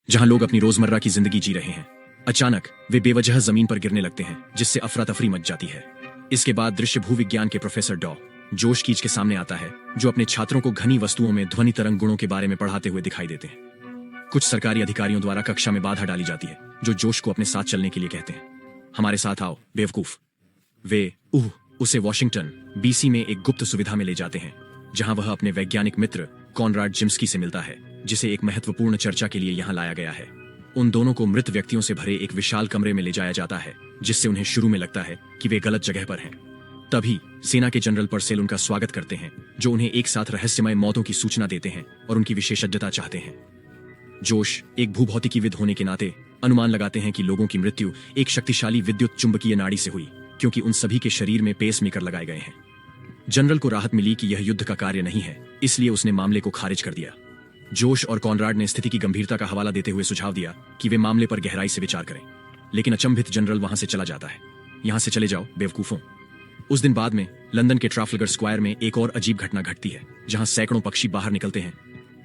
जहां लोग अपनी रोजमर्रा की जिंदगी जी रहे हैं। अचानक वे बेवजह जमीन पर गिरने लगते हैं, जिससे अफरा तफरी मच जाती है। इसके बाद दृश्य भूविज्ञान के प्रोफेसर डॉ जोश कीच के सामने आता है, जो अपने छात्रों को घनी वस्तुओं में ध्वनि तरंग गुणों के बारे में पढ़ाते हुए दिखाई देते हैं। कुछ सरकारी अधिकारियों द्वारा कक्षा में बाधा डाली जाती है, जो जोश को अपने साथ चलने के लिए कहते हैं। हमारे साथ आओ बेवकूफ। वे उसे वॉशिंगटन बीसी में एक गुप्त सुविधा में ले जाते हैं, जहां वह अपने वैज्ञानिक मित्र कॉनराड जिम्स्की से मिलता है, जिसे एक महत्वपूर्ण चर्चा के लिए यहां लाया गया है। उन दोनों को मृत व्यक्तियों से भरे एक विशाल कमरे में ले जाया जाता है, जिससे उन्हें शुरू में लगता है कि वे गलत जगह पर हैं। तभी सेना के जनरल परसेल उनका स्वागत करते हैं, जो उन्हें एक साथ रहस्यमय मौतों की सूचना देते हैं और उनकी विशेषज्ञता चाहते हैं। जोश एक भूभौतिकीविद होने के नाते अनुमान लगाते हैं कि लोगों की मृत्यु एक शक्तिशाली विद्युत चुंबकीय नाड़ी से हुई, क्योंकि उन सभी के शरीर में पेसमेकर लगाए गए हैं। जनरल को राहत मिली कि यह युद्ध का कार्य नहीं है, इसलिए उसने मामले को खारिज कर दिया। जोश और कॉनराड ने स्थिति की गंभीरता का हवाला देते हुए सुझाव दिया कि वे मामले पर गहराई से विचार करें, लेकिन अचंभित जनरल वहां से चला जाता है। यहां से चले जाओ बेवकूफों। उस दिन बाद में लंदन के ट्राफलगर स्क्वायर में एक और अजीब घटना घटती है, जहां सैकड़ों पक्षी बाहर निकलते हैं।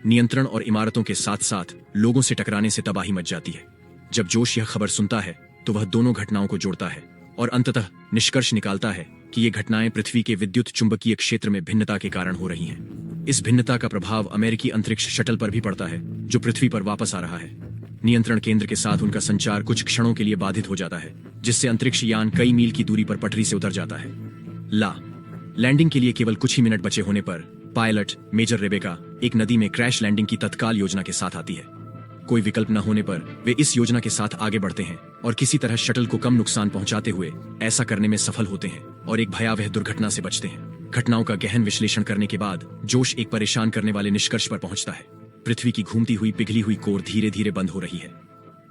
नियंत्रण और इमारतों के साथ साथ लोगों से टकराने से तबाही मच जाती है। जब जोश यह खबर सुनता है तो वह दोनों घटनाओं को जोड़ता है और अंततः निष्कर्ष निकालता है कि ये घटनाएं पृथ्वी के विद्युत चुंबकीय क्षेत्र में भिन्नता के कारण हो रही हैं। इस भिन्नता का प्रभाव अमेरिकी अंतरिक्ष शटल पर भी पड़ता है, जो पृथ्वी पर वापस आ रहा है। नियंत्रण केंद्र के साथ उनका संचार कुछ क्षणों के लिए बाधित हो जाता है, जिससे अंतरिक्ष यान कई मील की दूरी पर पटरी से उतर जाता है। लैंडिंग के लिए केवल कुछ ही मिनट बचे होने पर पायलट मेजर रेबेका एक नदी में क्रैश लैंडिंग की तत्काल योजना के साथ आती है। कोई विकल्प न होने पर वे इस योजना के साथ आगे बढ़ते हैं और किसी तरह शटल को कम नुकसान पहुंचाते हुए ऐसा करने में सफल होते हैं और एक भयावह दुर्घटना से बचते हैं। घटनाओं का गहन विश्लेषण करने के बाद जोश एक परेशान करने वाले निष्कर्ष पर पहुंचता है। पृथ्वी की घूमती हुई पिघली हुई कोर धीरे धीरे बंद हो रही है।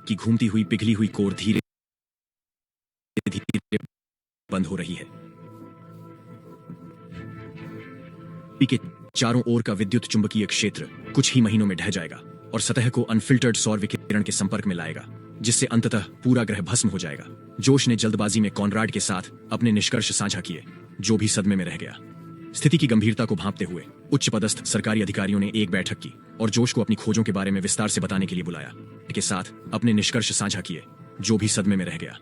कि घूमती हुई पिघली हुई कोर धीरे धीरे बंद हो रही है। के चारों ओर का विद्युत चुंबकीय क्षेत्र कुछ ही महीनों में ढह जाएगा और सतह को अनफिल्टर्ड सौर विकिरण के संपर्क में लाएगा, जिससे अंततः पूरा ग्रह भस्म हो जाएगा। जोश ने जल्दबाजी में कॉनराड के साथ अपने निष्कर्ष साझा किए, जो भी सदमे में रह गया। स्थिति की गंभीरता को भांपते हुए उच्च पदस्थ सरकारी अधिकारियों ने एक बैठक की और जोश को अपनी खोजों के बारे में विस्तार से बताने के लिए बुलाया। के साथ अपने निष्कर्ष साझा किए, जो भी सदमे में रह गया।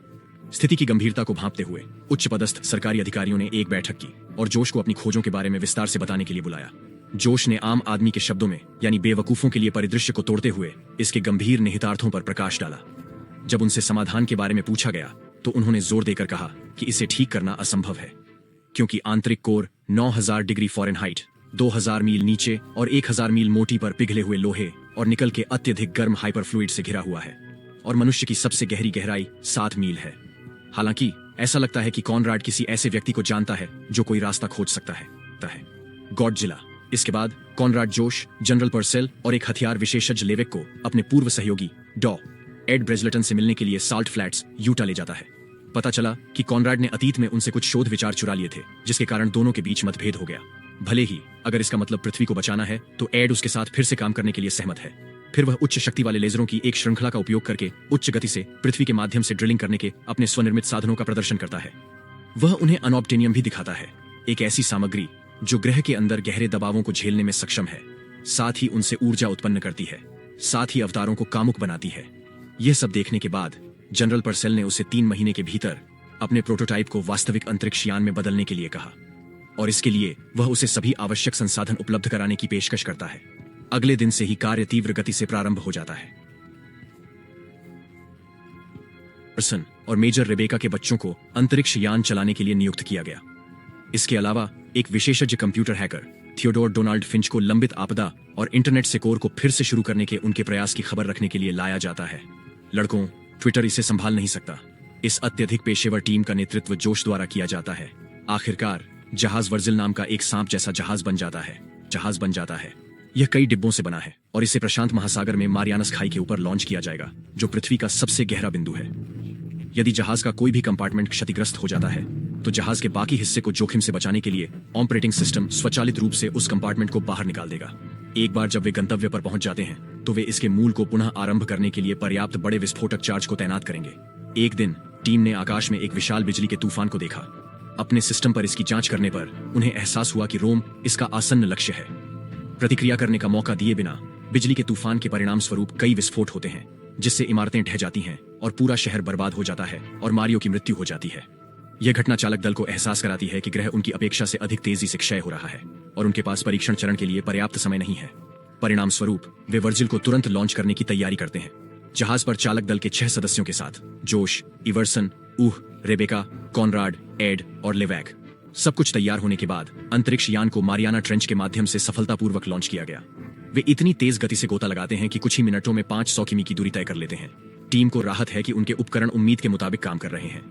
स्थिति की गंभीरता को भांपते हुए उच्च पदस्थ सरकारी अधिकारियों ने एक बैठक की और जोश को अपनी खोजों के बारे में विस्तार से बताने के लिए बुलाया। जोश ने आम आदमी के शब्दों में यानी बेवकूफों के लिए परिदृश्य को तोड़ते हुए इसके गंभीर निहितार्थों पर प्रकाश डाला। जब उनसे समाधान के बारे में पूछा गया तो उन्होंने जोर देकर कहा कि इसे ठीक करना असंभव है, क्योंकि आंतरिक कोर 9000 डिग्री फ़ारेनहाइट 2000 मील नीचे और 1000 मील मोटी पर पिघले हुए लोहे और निकल के अत्यधिक गर्म हाइपरफ्लूइड से घिरा हुआ है और मनुष्य की सबसे गहरी गहराई 7 मील है। हालांकि ऐसा लगता है कि कॉनराड किसी ऐसे व्यक्ति को जानता है जो कोई रास्ता खोज सकता है। गॉडजिला। इसके बाद कॉनराड जोश, जनरल परसेल और एक हथियार विशेषज्ञ लेवेक को अपने पूर्व सहयोगी डॉ एड ब्रेजलेटन से मिलने के लिए साल्ट फ्लैट्स यूटा ले जाता है। पता चला कि कॉनराड ने अतीत में उनसे कुछ शोध विचार चुरा लिए थे, जिसके कारण दोनों के बीच मतभेद हो गया। भले ही अगर इसका मतलब पृथ्वी को बचाना है तो एड उसके साथ फिर से काम करने के लिए सहमत है। फिर वह उच्च शक्ति वाले लेजरों की एक श्रृंखला का उपयोग करके उच्च गति से पृथ्वी के माध्यम से ड्रिलिंग करने के अपने स्वनिर्मित साधनों का प्रदर्शन करता है। वह उन्हें अनॉब्टेनियम भी दिखाता है, एक ऐसी सामग्री जो ग्रह के अंदर गहरे दबावों को झेलने में सक्षम है, साथ ही उनसे ऊर्जा उत्पन्न करती है, साथ ही अवतारों को कामुक बनाती है। यह सब देखने के बाद जनरल परसेल ने उसे 3 महीने के भीतर अपने प्रोटोटाइप को वास्तविक अंतरिक्ष यान में बदलने के लिए कहा और इसके लिए वह उसे सभी आवश्यक संसाधन उपलब्ध कराने की पेशकश करता है। अगले दिन से ही कार्य तीव्र गति से प्रारंभ हो जाता है। पर्सन और मेजर रेबेका के बच्चों को अंतरिक्ष यान चलाने के लिए नियुक्त किया गया। इसके अलावा एक विशेषज्ञ computer hacker Theodore Donald Finch को लंबित आपदा और इंटरनेट से कोर को फिर से शुरू करने के उनके प्रयास की खबर रखने के लिए लाया जाता है। लड़कों, ट्विटर इसे संभाल नहीं सकता। इस अत्यधिक पेशेवर टीम का नेतृत्व जोश द्वारा किया जाता है। आखिरकार जहाज वर्जिल नाम का एक सांप जैसा जहाज बन जाता है। यह कई डिब्बों से बना है और इसे प्रशांत महासागर में मारियानस खाई के ऊपर लॉन्च किया जाएगा, जो पृथ्वी का सबसे गहरा बिंदु है। यदि जहाज का कोई भी कंपार्टमेंट क्षतिग्रस्त हो जाता है तो जहाज के बाकी हिस्से को जोखिम से बचाने के लिए ऑपरेटिंग सिस्टम स्वचालित रूप से उस कंपार्टमेंट को बाहर निकाल देगा। एक बार जब वे गंतव्य पर पहुंच जाते हैं तो वे इसके मूल को पुनः आरंभ करने के लिए पर्याप्त बड़े विस्फोटक चार्ज को तैनात करेंगे। एक दिन टीम ने आकाश में एक विशाल बिजली के तूफान को देखा। अपने सिस्टम पर इसकी जांच करने पर उन्हें एहसास हुआ कि रोम इसका आसन्न लक्ष्य है। प्रतिक्रिया करने का मौका दिए बिना बिजली के तूफान के परिणाम स्वरूप कई विस्फोट होते हैं। जिससे इमारतें ढह जाती हैं और पूरा शहर बर्बाद हो जाता है और मारियो की मृत्यु हो जाती है। यह घटना चालक दल को एहसास कराती है कि ग्रह उनकी अपेक्षा से अधिक तेजी से क्षय हो रहा है और उनके पास परीक्षण चरण के लिए पर्याप्त समय नहीं है। परिणाम स्वरूप वे वर्जिल को तुरंत लॉन्च करने की तैयारी करते हैं। जहाज पर चालक दल के 6 सदस्यों के साथ जोश, इवर्सन, रेबेका, कॉनराड, एड और लेवैक। सब कुछ तैयार होने के बाद अंतरिक्ष यान को मारियाना ट्रेंच के माध्यम से सफलतापूर्वक लॉन्च किया गया। वे इतनी तेज गति से गोता लगाते हैं कि कुछ ही मिनटों में 500 किमी की दूरी तय कर लेते हैं। टीम को राहत है कि उनके उपकरण उम्मीद के मुताबिक काम कर रहे हैं।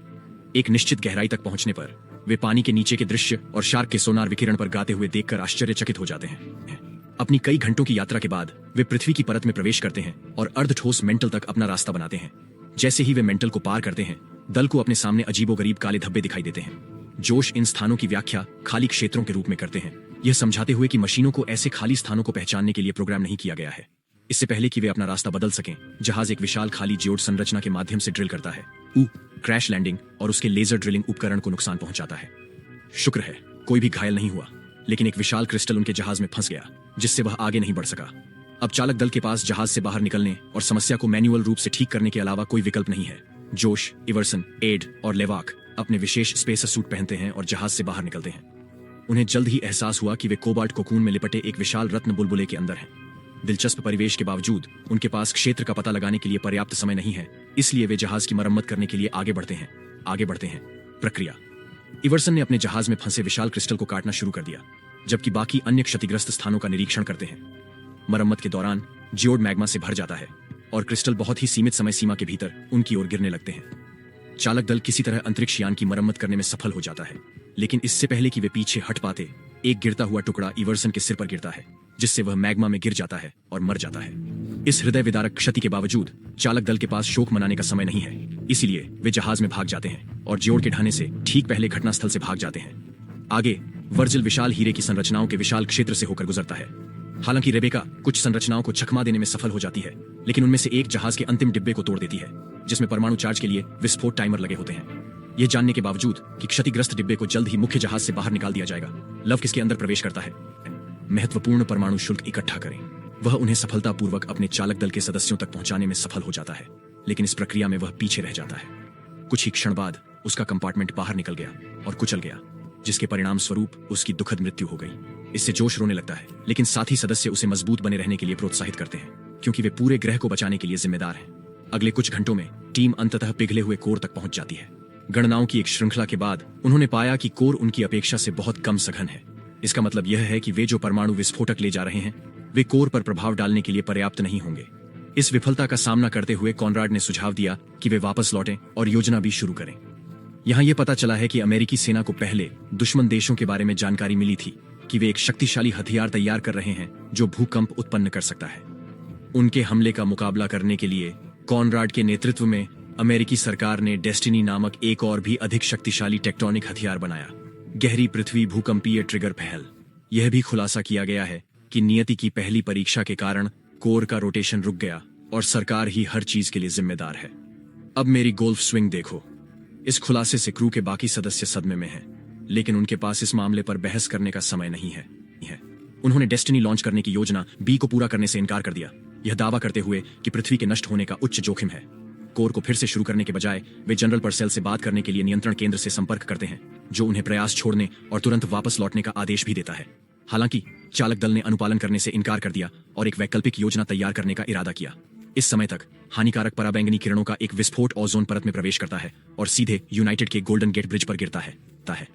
एक निश्चित गहराई तक पहुंचने पर वे पानी के नीचे के दृश्य और शार्क के सोनार विकिरण पर गाते हुए देखकर आश्चर्यचकित हो जाते हैं। अपनी कई घंटों की यात्रा के बाद वे पृथ्वी की परत में प्रवेश करते हैं और अर्धठोस मेंटल तक अपना रास्ता बनाते हैं। जैसे ही वे मेंटल को पार करते हैं, दल को अपने सामने अजीबोगरीब काले धब्बे दिखाई देते हैं। जोश इन स्थानों की व्याख्या खाली क्षेत्रों के रूप में करते हैं, यह समझाते हुए कि मशीनों को ऐसे खाली स्थानों को पहचानने के लिए प्रोग्राम नहीं किया गया है। इससे पहले कि वे अपना रास्ता बदल सकें, जहाज एक विशाल खाली जियोड संरचना के माध्यम से ड्रिल करता है। क्रैश लैंडिंग और उसके लेजर ड्रिलिंग उपकरण को नुकसान पहुंचाता है। शुक्र है कोई भी घायल नहीं हुआ, लेकिन एक विशाल क्रिस्टल उनके जहाज में फंस गया, जिससे वह आगे नहीं बढ़ सका। अब चालक दल के पास जहाज से बाहर निकलने और समस्या को मैन्युअल रूप से ठीक करने के अलावा कोई विकल्प नहीं है। जोश, इवर्सन, एड और लेवाक अपने विशेष स्पेसर सूट पहनते हैं और जहाज से बाहर निकलते हैं। उन्हें जल्द ही एहसास हुआ कि वे कोबाल्ट कोकून में लिपटे एक विशाल रत्न बुलबुले के अंदर हैं। दिलचस्प परिवेश के बावजूद उनके पास क्षेत्र का पता लगाने के लिए पर्याप्त समय नहीं है, इसलिए वे जहाज की मरम्मत करने के लिए आगे बढ़ते हैं। प्रक्रिया। इवर्सन ने अपने जहाज में फंसे विशाल क्रिस्टल को काटना शुरू कर दिया, जबकि बाकी अन्य क्षतिग्रस्त स्थानों का निरीक्षण करते हैं। मरम्मत के दौरान जियोड मैग्मा से भर जाता है और क्रिस्टल बहुत ही सीमित समय सीमा के भीतर उनकी ओर गिरने लगते हैं। चालक दल किसी तरह अंतरिक्ष यान की मरम्मत करने में सफल हो जाता है, लेकिन इससे पहले कि वे पीछे हट पाते, एक गिरता हुआ टुकड़ा इवर्सन के सिर पर गिरता है, जिससे वह मैग्मा में गिर जाता है और मर जाता है। इस हृदय विदारक क्षति के बावजूद चालक दल के पास शोक मनाने का समय नहीं है, इसीलिए वे जहाज में भाग जाते हैं और जियोड के ढहने से ठीक पहले घटनास्थल से भाग जाते हैं। आगे वर्जिल विशाल हीरे की संरचनाओं के विशाल क्षेत्र से होकर गुजरता है। हालांकि रेबेका कुछ संरचनाओं को चकमा देने में सफल हो जाती है, लेकिन उनमें से एक जहाज के अंतिम डिब्बे को तोड़ देती है, जिसमें परमाणु चार्ज के लिए विस्फोट टाइमर लगे होते हैं। यह जानने के बावजूद कि क्षतिग्रस्त डिब्बे को जल्द ही मुख्य जहाज से बाहर निकाल दिया जाएगा, लव किसके अंदर प्रवेश करता है महत्वपूर्ण परमाणु शुल्क इकट्ठा करें। वह उन्हें सफलतापूर्वक अपने चालक दल के सदस्यों तक पहुंचाने में सफल हो जाता है, लेकिन इस प्रक्रिया में वह पीछे रह जाता है। कुछ ही क्षण बाद उसका कंपार्टमेंट बाहर निकल गया और कुचल गया, जिसके परिणाम स्वरूप उसकी दुखद मृत्यु हो गई। इससे जोश रोने लगता है, लेकिन साथी सदस्य उसे मजबूत बने रहने के लिए प्रोत्साहित करते हैं, क्योंकि वे पूरे ग्रह को बचाने के लिए जिम्मेदार हैं। अगले कुछ घंटों में टीम अंततः पिघले हुए कोर तक पहुंच जाती है। गणनाओं की एक श्रृंखला के बाद उन्होंने पाया कि कोर उनकी अपेक्षा से बहुत कम सघन है। इसका मतलब यह है कि वे जो परमाणु विस्फोटक ले जा रहे हैं, वे कोर पर प्रभाव डालने के लिए पर्याप्त नहीं होंगे। इस विफलता का सामना करते हुए कॉनराड ने सुझाव दिया कि वे वापस लौटें और योजना भी शुरू करें। यहाँ यह पता चला है कि अमेरिकी सेना को पहले दुश्मन देशों के बारे में जानकारी मिली थी कि वे एक शक्तिशाली हथियार तैयार कर रहे हैं जो भूकंप उत्पन्न कर सकता है। उनके हमले का मुकाबला करने के लिए कॉनराड के नेतृत्व में अमेरिकी सरकार ने डेस्टिनी नामक एक और भी अधिक शक्तिशाली टेक्टोनिक हथियार बनाया, गहरी पृथ्वी भूकंपीय ट्रिगर पहल। यह भी खुलासा किया गया है कि नियति की पहली परीक्षा के कारण कोर का रोटेशन रुक गया और सरकार ही हर चीज के लिए जिम्मेदार है। अब मेरी गोल्फ स्विंग देखो। इस खुलासे से क्रू के बाकी सदस्य सदमे में हैं, लेकिन उनके पास इस मामले पर बहस करने का समय नहीं है। उन्होंने डेस्टिनी लॉन्च करने की योजना बी को पूरा करने से इनकार कर दिया, यह दावा करते हुए कि पृथ्वी के नष्ट होने का उच्च जोखिम है। कोर को फिर से शुरू करने के बजाय वे जनरल परसेल से बात करने के लिए नियंत्रण केंद्र से संपर्क करते हैं, जो उन्हें प्रयास छोड़ने और तुरंत वापस लौटने का आदेश भी देता है। हालांकि चालक दल ने अनुपालन करने से इनकार कर दिया और एक वैकल्पिक योजना तैयार करने का इरादा किया। इस समय तक हानिकारक पराबैंगनी किरणों का एक विस्फोट ओजोन परत में प्रवेश करता है और सीधे यूनाइटेड के गोल्डन गेट ब्रिज पर गिरता है।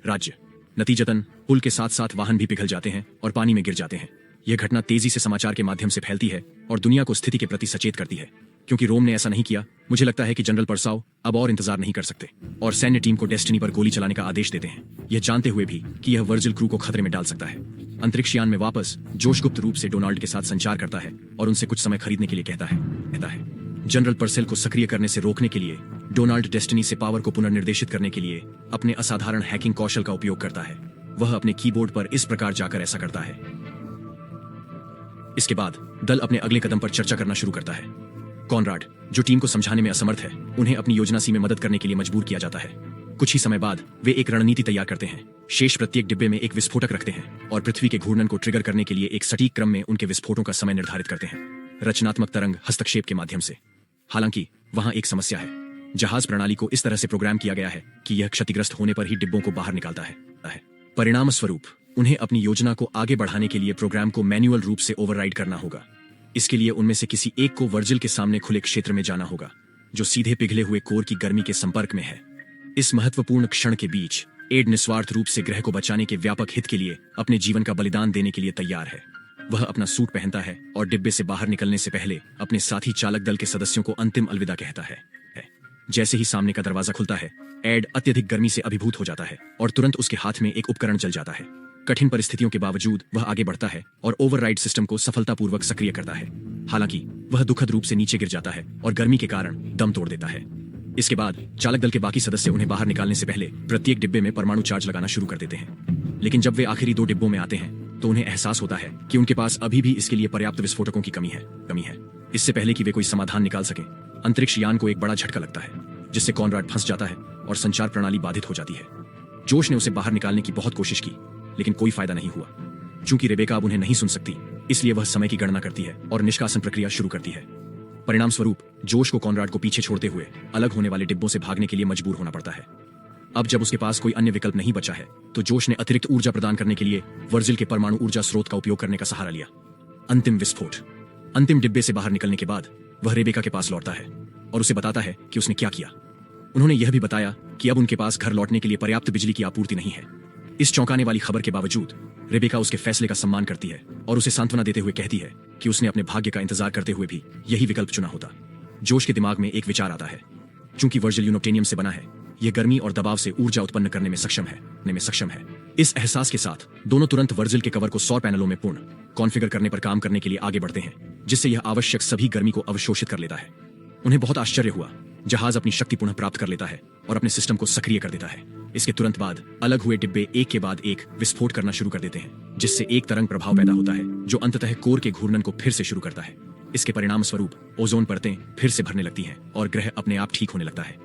राज्य नतीजतन पुल के साथ साथ वाहन भी पिघल जाते हैं और पानी में गिर जाते हैं। यह घटना तेजी से समाचार के माध्यम से फैलती है और दुनिया को स्थिति के प्रति सचेत करती है। क्योंकि रोम ने ऐसा नहीं किया, मुझे लगता है कि जनरल परसाव अब और इंतजार नहीं कर सकते और सैन्य टीम को डेस्टिनी पर गोली चलाने का आदेश देते हैं, यह जानते हुए भी कि यह वर्जिल क्रू को खतरे में डाल सकता है। अंतरिक्ष यान में वापस जोश गुप्त रूप से डोनाल्ड के साथ संचार करता है और उनसे कुछ समय खरीदने के लिए कहता है। जनरल परसेल को सक्रिय करने से रोकने के लिए डोनाल्ड डेस्टिनी से पावर को पुनर्निर्देशित करने के लिए अपने असाधारण हैकिंग कौशल का उपयोग करता है। वह अपने कीबोर्ड पर इस प्रकार जाकर ऐसा करता है। इसके बाद दल अपने अगले कदम पर चर्चा करना शुरू करता है। कॉनराड, जो टीम को समझाने में असमर्थ है, उन्हें अपनी योजना सी में मदद करने के लिए मजबूर किया जाता है। कुछ ही समय बाद वे एक रणनीति तैयार करते हैं। शेष प्रत्येक डिब्बे में एक विस्फोटक रखते हैं और पृथ्वी के घूर्णन को ट्रिगर करने के लिए एक सटीक क्रम में उनके विस्फोटों का समय निर्धारित करते हैं, रचनात्मक तरंग हस्तक्षेप के माध्यम से। हालांकि वहां एक समस्या है। जहाज प्रणाली को इस तरह से प्रोग्राम किया गया है कि यह क्षतिग्रस्त होने पर ही डिब्बों को बाहर निकालता है। परिणाम स्वरूप उन्हें अपनी योजना को आगे बढ़ाने के लिए प्रोग्राम को मैन्युअल रूप से ओवरराइड करना होगा। इसके लिए उनमें से किसी एक को वर्जिल के सामने खुले क्षेत्र में जाना होगा, जो सीधे पिघले हुए कोर की गर्मी के संपर्क में है। इस महत्वपूर्ण क्षण के बीच एड निस्वार्थ रूप से ग्रह को बचाने के व्यापक हित के लिए अपने जीवन का बलिदान देने के लिए तैयार है। वह अपना सूट पहनता है और डिब्बे से बाहर निकलने से पहले अपने साथी चालक दल के सदस्यों को अंतिम अलविदा कहता है। जैसे ही सामने का दरवाजा खुलता है, एड अत्यधिक गर्मी से अभिभूत हो जाता है और तुरंत उसके हाथ में एक उपकरण जल जाता है। कठिन परिस्थितियों के बावजूद वह आगे बढ़ता है और ओवरराइड सिस्टम को सफलतापूर्वक सक्रिय करता है। हालांकि वह दुखद रूप से नीचे गिर जाता है और गर्मी के कारण दम तोड़ देता है। इसके बाद चालक दल के बाकी सदस्य उन्हें बाहर निकालने से पहले प्रत्येक डिब्बे में परमाणु चार्ज लगाना शुरू कर देते हैं। लेकिन जब वे आखिरी 2 डिब्बों में आते हैं तो उन्हें एहसास होता है कि उनके पास अभी भी इसके लिए पर्याप्त विस्फोटकों की कमी है। इससे पहले कि वे कोई समाधान निकाल सकें, अंतरिक्ष यान को एक बड़ा झटका लगता है, जिससे कॉनराड फंस जाता है और संचार प्रणाली बाधित हो जाती है। जोश ने उसे बाहर निकालने की बहुत कोशिश की, लेकिन कोई फायदा नहीं हुआ। चूंकि रेबेका अब उन्हें नहीं सुन सकती, इसलिए वह समय की गणना करती है और निष्कासन प्रक्रिया शुरू करती है। परिणाम स्वरूप जोश को कॉनराड को पीछे छोड़ते हुए अलग होने वाले डिब्बों से भागने के लिए मजबूर होना पड़ता है। अब जब उसके पास कोई अन्य विकल्प नहीं बचा है, तो जोश ने अतिरिक्त ऊर्जा प्रदान करने के लिए वर्जिल के परमाणु ऊर्जा स्रोत का उपयोग करने का सहारा लिया। अंतिम विस्फोट। अंतिम डिब्बे से बाहर निकलने के बाद वह रेबेका के पास लौटता है और उसे बताता है कि उसने क्या किया। उन्होंने यह भी बताया कि अब उनके पास घर लौटने के लिए पर्याप्त बिजली की आपूर्ति नहीं है। इस चौंकाने वाली खबर के बावजूद रेबेका उसके फैसले का सम्मान करती है और उसे सांत्वना देते हुए कहती है कि उसने अपने भाग्य का इंतजार करते हुए भी यही विकल्प चुना होता। जोश के दिमाग में एक विचार आता है। चूंकि वर्जिल यूनोप्टेनियम से बना है, यह गर्मी और दबाव से ऊर्जा उत्पन्न करने में सक्षम है। इस एहसास के साथ दोनों तुरंत वर्जिल के कवर को सौर पैनलों में पूर्ण कॉन्फ़िगर करने पर काम करने के लिए आगे बढ़ते हैं, जिससे यह आवश्यक सभी गर्मी को अवशोषित कर लेता है। उन्हें बहुत आश्चर्य हुआ। जहाज अपनी शक्ति पुनः प्राप्त कर लेता है और अपने सिस्टम को सक्रिय कर देता है। इसके तुरंत बाद अलग हुए डिब्बे एक के बाद एक विस्फोट करना शुरू कर देते हैं, जिससे एक तरंग प्रभाव पैदा होता है जो अंततः कोर के घूर्णन को फिर से शुरू करता है। इसके परिणाम स्वरूप ओजोन परतें फिर से भरने लगती हैं और ग्रह अपने आप ठीक होने लगता है।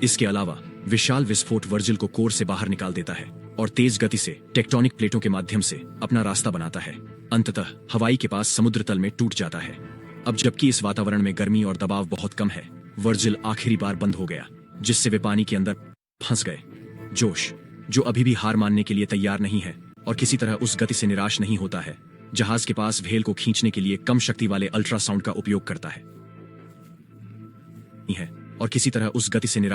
इसके अलावा विशाल विस्फोट वर्जिल को कोर से बाहर निकाल देता है और तेज गति से टेक्टोनिक प्लेटों के माध्यम से अपना रास्ता बनाता है। अंततः हवाई के पास समुद्र तल में टूट जाता है। अब जबकि इस वातावरण में गर्मी और दबाव बहुत कम है, वर्जिल आखिरी बार बंद हो गया, जिससे वे पानी के अंदर फंस गए। जोश, जो अभी भी हार मानने के लिए तैयार नहीं है और किसी तरह उस गति से निराश नहीं होता है, जहाज के पास व्हेल को खींचने के लिए कम शक्ति वाले अल्ट्रासाउंड का उपयोग करता है और किसी तरह उस गति से निराश